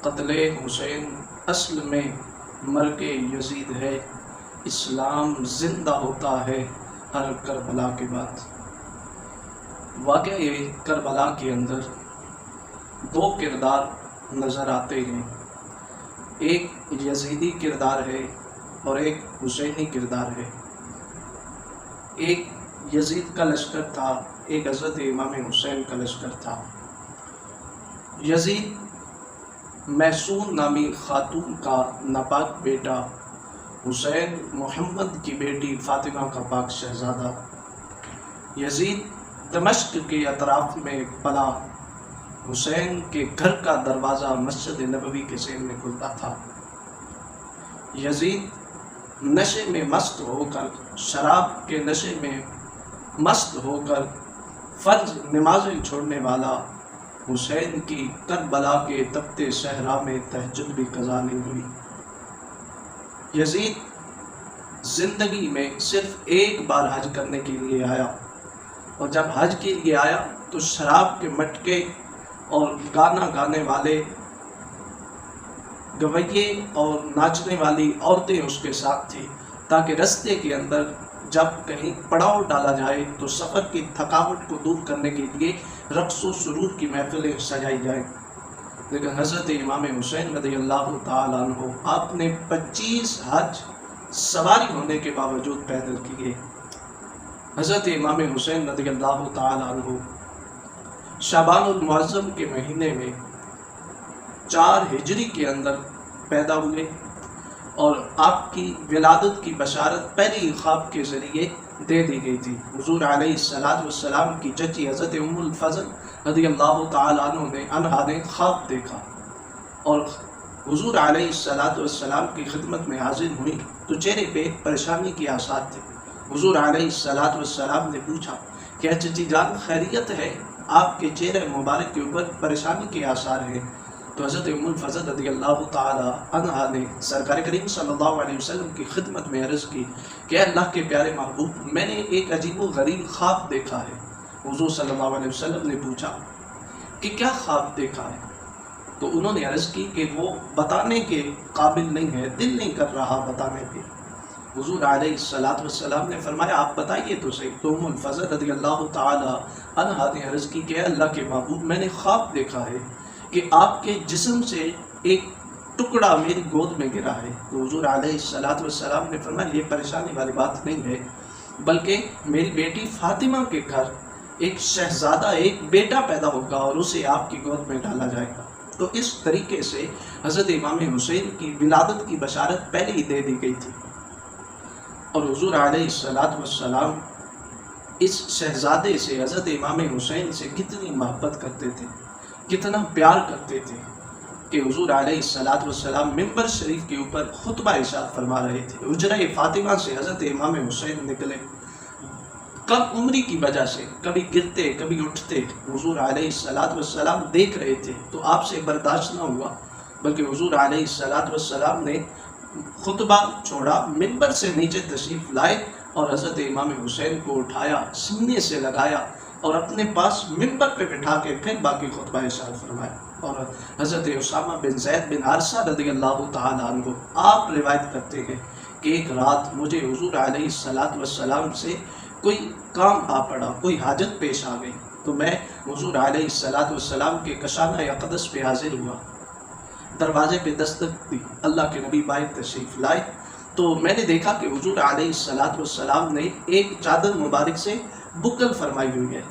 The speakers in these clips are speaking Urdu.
قتل حسین اصل میں مرگ یزید ہے، اسلام زندہ ہوتا ہے ہر کربلا کے بعد۔ واقعہ یہ کربلا کے اندر دو کردار نظر آتے ہیں، ایک یزیدی کردار ہے اور ایک حسینی کردار ہے۔ ایک یزید کا لشکر تھا، ایک حضرت امام حسین کا لشکر تھا۔ یزید محسون نامی خاتون کا ناپاک بیٹا، حسین محمد کی بیٹی فاطمہ کا پاک شہزادہ۔ یزید دمشق کے اطراف میں پلا، حسین کے گھر کا دروازہ مسجد نبوی کے ذیل میں کھلتا تھا۔ یزید نشے میں مست ہو کر، شراب کے نشے میں مست ہو کر فرض نمازیں چھوڑنے والا، حسین کی کربلا کے تپتے صحرا میں تہجد بھی قضا نہیں ہوئی۔ یزید زندگی میں صرف ایک بار حج کرنے کے لیے آیا، اور جب حج کے لیے آیا تو شراب کے مٹکے اور گانا گانے والے گویے اور ناچنے والی عورتیں اس کے ساتھ تھیں، تاکہ رستے کے اندر جب کہیں پڑاؤ ڈالا جائے تو سفر کی تھکاوٹ کو دور کرنے کے لیے رقص و سرور کی محفلیں سجائی جائیں۔ لیکن حضرت امام حسین رضی اللہ تعالیٰ عنہ، آپ نے 25 حج سواری ہونے کے باوجود پیدل کیے۔ حضرت امام حسین رضی اللہ تعالیٰ عنہ شعبان المعظم کے مہینے میں 4 ہجری کے اندر پیدا ہوئے، اور آپ کی ولادت کی بشارت پہلی خواب کے ذریعے دے دی گئی تھی۔ حضور علیہ السلام کی چچی حضرت ام الفضل رضی اللہ تعالیٰ عنہ نے خواب دیکھا، اور حضور علیہ السلام کی خدمت میں حاضر ہوئی تو چہرے پہ پریشانی کے آثار تھے۔ حضور علیہ السلام نے پوچھا کہ چچی جان خیریت ہے؟ آپ کے چہرے مبارک کے اوپر پریشانی کے آثار ہیں۔ تو حضرت ام الفضل رضی اللہ تعالی عنہا نے سرکار کریم صلی اللہ علیہ وسلم کی خدمت میں عرض کی کہ اللہ کے پیارے محبوب، میں نے ایک عجیب و غریب خواب دیکھا ہے۔ حضور صلی اللہ علیہ وسلم نے پوچھا کہ کیا خواب دیکھا ہے؟ تو انہوں نے عرض کی کہ وہ بتانے کے قابل نہیں ہے، دل نہیں کر رہا بتانے پہ۔ حضور علیہ السلام نے فرمایا آپ بتائیے تو صحیح۔ تو ام الفضل رضی اللہ تعالی عنہا نے عرض کی کہ اللہ کے محبوب، میں نے خواب دیکھا ہے کہ آپ کے جسم سے ایک ٹکڑا میری گود میں گرا ہے۔ تو حضور علیہ السلام نے فرمایا یہ پریشانی والی بات نہیں ہے، بلکہ میری بیٹی فاطمہ کے گھر ایک شہزادہ، ایک بیٹا پیدا ہوگا اور اسے آپ کی گود میں ڈالا جائے گا۔ تو اس طریقے سے حضرت امام حسین کی ولادت کی بشارت پہلے ہی دے دی گئی تھی، اور حضور علیہ السلام اس شہزادے سے، حضرت امام حسین سے کتنی محبت کرتے تھے، کتنا پیار کرتے تھے کہ حضور علیہ السلام ممبر شریف کے اوپر خطبہ ارشاد فرما رہے تھے۔ حجرہ فاطمہ سے حضرت امام حسین نکلے، کم عمری کی وجہ سے کبھی گرتے کبھی اٹھتے، حضور علیہ السلام دیکھ رہے تھے تو آپ سے برداشت نہ ہوا، بلکہ حضور علیہ السلام نے خطبہ چھوڑا، ممبر سے نیچے تشریف لائے اور حضرت امام حسین کو اٹھایا، سینے سے لگایا اور اپنے پاس ممبر پہ بٹھا کے پھر باقی خطبہ ارشاد فرمایا۔ اور حضرت اسامہ بن زید بن حارثہ رضی اللہ تعالیٰ عنہ، آپ روایت کرتے ہیں کہ ایک رات مجھے حضور علیہ السلام سے کوئی کام آ پڑا، کوئی حاجت پیش آ گئی، تو میں حضور علیہ السلام کے کشانہ اقدس پہ حاضر ہوا، دروازے پہ دستک دی، اللہ کے نبی باہر تشریف لائے تو میں نے دیکھا کہ حضور علیہ السلام نے ایک چادر مبارک سے بکل فرمائی ہوئی ہے،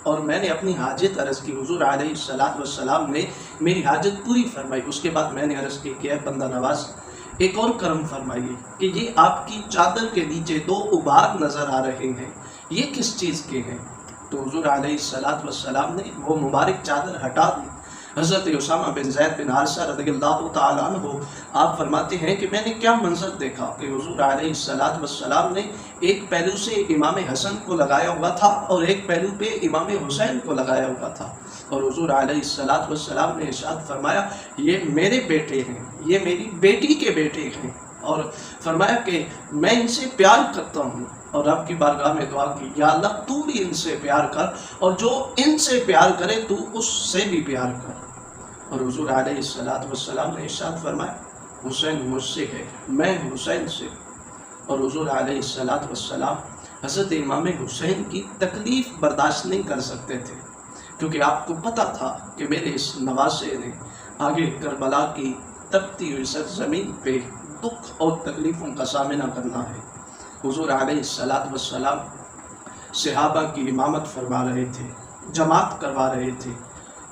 اور میں نے اپنی حاجت عرض کی، حضور علیہ السلام نے میری حاجت پوری فرمائی۔ اس کے بعد میں نے عرض کی کہ اے بندہ نواز، ایک اور کرم فرمائیے کہ یہ آپ کی چادر کے نیچے 2 ابار نظر آ رہے ہیں، یہ کس چیز کے ہیں؟ تو حضور علیہ السلام نے وہ مبارک چادر ہٹا دی۔ حضرت اسامہ بن زید بن حارثہ رضی اللہ تعالیٰ عنہ آپ فرماتے ہیں کہ میں نے کیا منظر دیکھا کہ حضور علیہ السلام نے ایک پہلو سے امام حسن کو لگایا ہوا تھا اور ایک پہلو پہ امام حسین کو لگایا ہوا تھا، اور حضور علیہ السلام نے ارشاد فرمایا یہ میرے بیٹے ہیں، یہ میری بیٹی کے بیٹے ہیں، اور فرمایا کہ میں ان سے پیار کرتا ہوں، اور رب کی بارگاہ میں دعا کی یا اللہ تو بھی ان سے پیار کر، اور جو ان سے پیار کرے تو اس سے بھی پیار کر۔ اور حضور علیہ السلام نے ارشاد فرمایا حسین مجھ سے ہے، میں حسین سے۔ اور حضور علیہ السلام حضرت امام حسین کی تکلیف برداشت نہیں کر سکتے تھے، کیونکہ آپ کو پتہ تھا کہ میرے اس نواسے نے آگے کربلا کی تپتی ہوئی سرزمین پہ دکھ اور تکلیفوں کا سامنا کرنا ہے۔ حضور علیہ السلام صحابہ کی امامت فرما رہے تھے، جماعت کروا رہے تھے،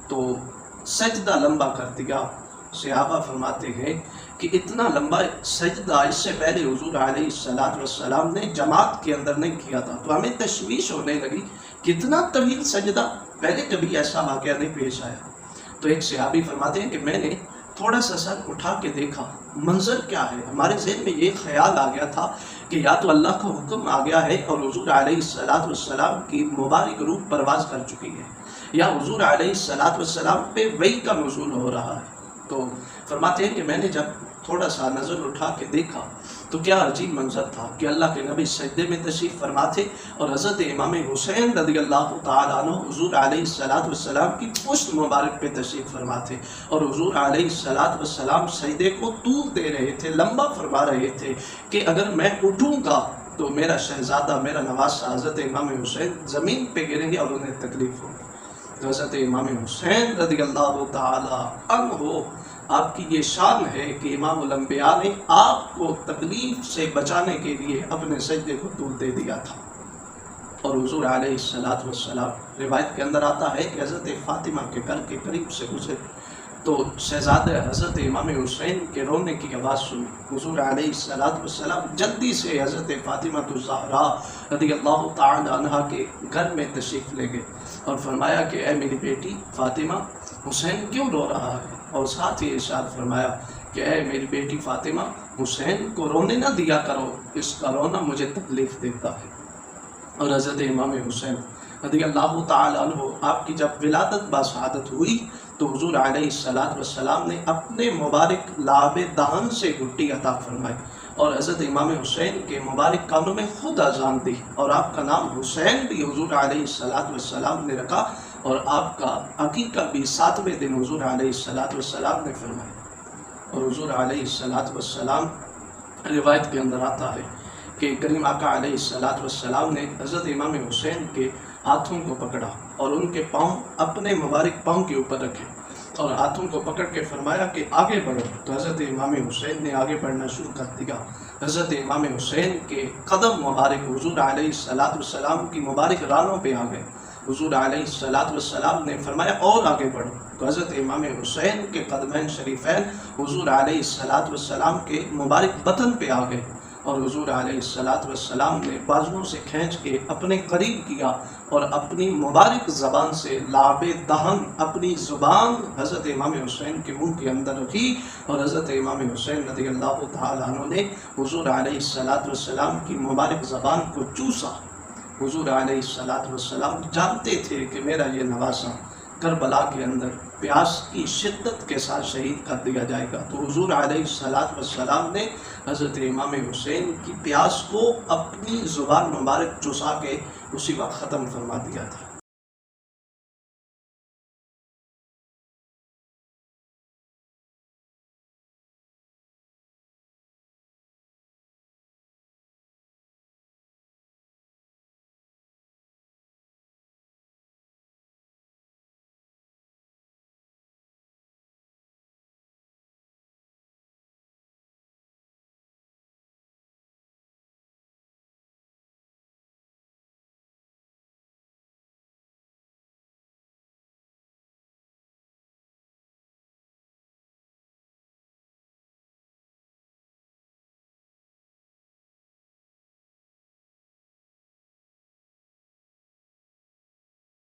تو سجدہ لمبا کر دیا۔ صحابہ فرماتے ہیں کہ اتنا لمبا سجدہ اس سے پہلے حضور علیہ السلام نے جماعت کے اندر نہیں کیا تھا، تو ہمیں تشویش ہونے لگی کہ اتنا طویل سجدہ پہلے کبھی ایسا واقعہ نہیں پیش آیا۔ تو ایک صحابی فرماتے ہیں کہ میں نے تھوڑا سا سر اٹھا کے دیکھا منظر کیا ہے، ہمارے ذہن میں یہ خیال آ گیا تھا کہ یا تو اللہ کا حکم آ گیا ہے اور حضور علیہ السلام کی مبارک روح پرواز کر چکی ہے، یا حضور علیہ السلام پہ وحی کا نزول ہو رہا ہے۔ تو فرماتے ہیں کہ میں نے جب تھوڑا سا نظر اٹھا کے دیکھا تو کیا عجیب منظر تھا کہ اللہ کے نبی سجدے میں تشریف فرما تھے اور حضرت امام حسین رضی اللہ تعالیٰ عنہ حضور علیہ السلام کی پشت مبارک پہ تشریف فرما تھے، اور حضور علیہ السلام سجدے کو طول دے رہے تھے، لمبا فرما رہے تھے کہ اگر میں اٹھوں گا تو میرا شہزادہ، میرا نواسہ حضرت امام حسین زمین پہ گریں گے اور انہیں تکلیف ہوگی۔ تو حضرت امام حسین رضی اللہ تعالیٰ عنہ آپ کی یہ شان ہے کہ امام الانبیاء نے آپ کو تکلیف سے بچانے کے لیے اپنے سجدے کو طول دے دیا تھا۔ اور حضور علیہ السلام روایت کے اندر آتا ہے کہ حضرت فاطمہ کے گھر کے قریب سے گزرے تو شہزادہ حضرت امام حسین کے رونے کی آواز سنی۔ حضور علیہ السلام جلدی سے حضرت فاطمہ الزہراء رضی اللہ تعالی عنہا کے گھر میں تشریف لے گئے اور فرمایا کہ اے میری بیٹی فاطمہ، حسین کیوں رو رہا ہے؟ اور ساتھ ہی ارشاد فرمایا کہ اے میری بیٹی فاطمہ، حسین کو رونے نہ دیا کرو، اس کا رونا مجھے تکلیف دیتا ہے۔ اور حضرت امام حسین رضی اللہ تعالیٰ عنہ آپ کی جب ولادت باسعادت ہوئی تو حضور علیہ السلام نے اپنے مبارک لعاب دہن سے گھٹی عطا فرمائی اور حضرت امام حسین کے مبارک کانوں میں خود اذان دی، اور آپ کا نام حسین بھی حضور علیہ السلام نے رکھا، اور آپ کا عقیقہ بھی 7ویں دن حضور علیہ السلام نے فرمایا۔ اور حضور علیہ السلام روایت کے اندر آتا ہے کہ کریم آقا علیہ السلام نے حضرت امام حسین کے ہاتھوں کو پکڑا اور ان کے پاؤں اپنے مبارک پاؤں کے اوپر رکھے اور ہاتھوں کو پکڑ کے فرمایا کہ آگے بڑھو۔ تو حضرت امام حسین نے آگے بڑھنا شروع کر دیا۔ حضرت امام حسین کے قدم مبارک حضور علیہ السلام کی مبارک رانوں پہ آ گئے۔ حضور علیہ السلام نے فرمایا اور آگے بڑھو، تو حضرت امام حسین کے قدمین شریفین حضور علیہ السلام کے مبارک بطن پہ آ گئے، اور حضور علیہ السلام نے بازوؤں سے کھینچ کے اپنے قریب کیا اور اپنی مبارک زبان سے لعاب دہن اپنی زبان حضرت امام حسین کے منہ کے اندر رکھی، اور حضرت امام حسین رضی اللہ تعالیٰ عنہ نے حضور علیہ السلام کی مبارک زبان کو چوسا۔ حضور علیہ السلام جانتے تھے کہ میرا یہ نواسہ کربلا کے اندر پیاس کی شدت کے ساتھ شہید کر دیا جائے گا، تو حضور علیہ السلام نے حضرت امام حسین کی پیاس کو اپنی زبان مبارک چوسا کے اسی وقت ختم فرما دیا تھا۔